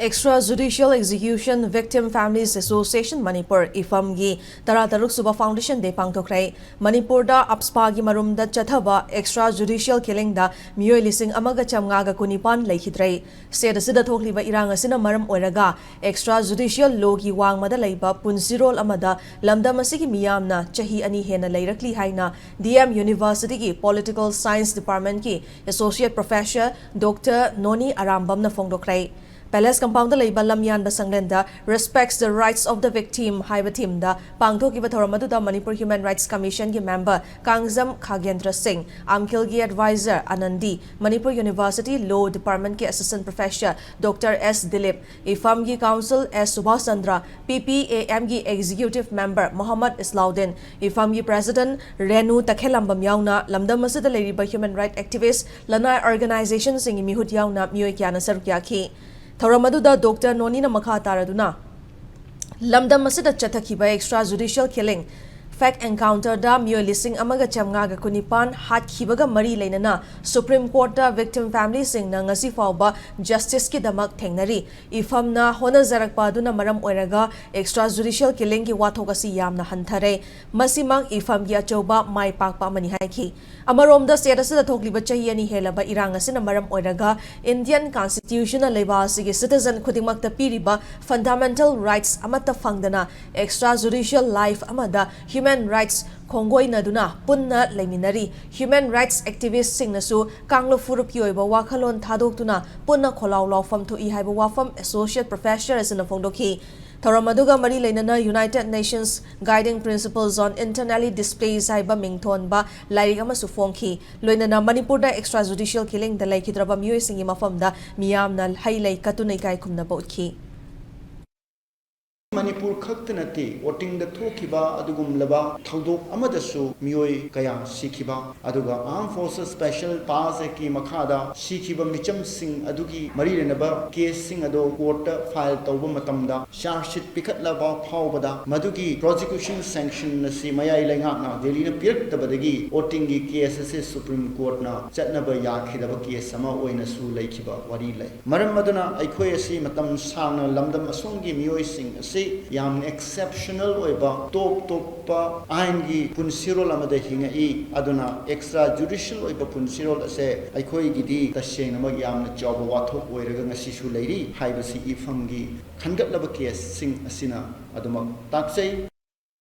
Extrajudicial Execution Victim Families Association Manipur Eevfam gi Tarataruk Suba Foundation de pangtokrai Manipur da apspa gi marum da chathaba extrajudicial killing da miyoi lising amaga chamnga ga kunipan lekhidrai state asida thokliba irang asina maram oiraga extrajudicial law gi wangmada leiba punsirol amada lamdam asigi miyamna chahi ani hena leirakli haina DM University gi Political Science Department ki Associate Professor Dr. Noni Arambam na fongdokrai Palace compound the label Lamyan Basanglenda respects the rights of the victim, Haiba Timda, Pangto Gibatormadu, the Manipur Human Rights Commission member, Kangzam Khagendra Singh, Amkilgi advisor, Anandi, Manipur University Law Department ki Assistant Professor, Dr. S. Dilip, Eevfam gi Council S. Subhasandra, PPAM gi Executive Member, Muhammad Islaudin, Eevfam gi President, Renu Takhelambam Yauna, Lamdamasida Lady Human Rights Activists, Lanai Organization Singh Mihut Yauna, Mioikiana Sarukyaki. Thoramaduda Dr. Noni na makha taraduna lamdam masida chathakiba extrajudicial killing fact encounter da miyoi lising amaga chamnga ga kunipan hat khibaga mari leinana Supreme Court da victim family sing na ngasi fawba justice ki damak thengnari Eevfam na hona zarakpa duna maram oiraga extrajudicial killing ki wathoga si yamna hanthare masimang Eevfam gi achoba mai pakpa mani haiki amarom da state asida thokliba chahi ani helaba irang asina maram oiraga Indian constitutional leba asigi citizen khudingmak ta piriba fundamental rights amata fangdana extrajudicial life amada Human Rights Kongoi Naduna Punna Leminari Human Rights Activists Singnasu Kanglo Furupioiba Wakalon Tadok Punna Kolau Law Fam to Ihaiba Wafam Associate Professor as in a Fondoki Toramaduga Mari Lenana United Nations Guiding Principles on Internally Displaced Haiba Mington Ba Laigama Sufonki Loinana Manipur da extrajudicial killing the Lake Hidraba Mui Singima Famda Miyamna Hailai Katunaikai Kumna Botki Manipur Kaktanati, voting the Tokiba, Adugum Laba, Taudo Amadasu, Mui Kaya, Sikiba, Aduga, Armed Forces Special, Pazeki Makada, Sikiba Micham Singh, Adugi, Marinaba, Case Singh Ado, Quarter, File Tauba Matamda, Sharshit Pikat Lava, Paubada, Madugi, Prosecution Sanction, Simaya Ilangana, Delina Pirk the Badagi, Votingi KSS Supreme Court na, Chatnaba Yakidaba Case Sama, Oinasu Lakiba, Warile. Maramadana, Ikoyasi, Matam Sana, Lamdam Asongi, Mui Singh, Yam exceptional oiba top pa aingi punsirol amada hingai aduna extrajudicial oiba punsirol ase aikoi gidi taseng namag yamna job wathok oiraga ngasi su leiri haibasi Eevfam gi khangatlaba case sing asina aduma taksei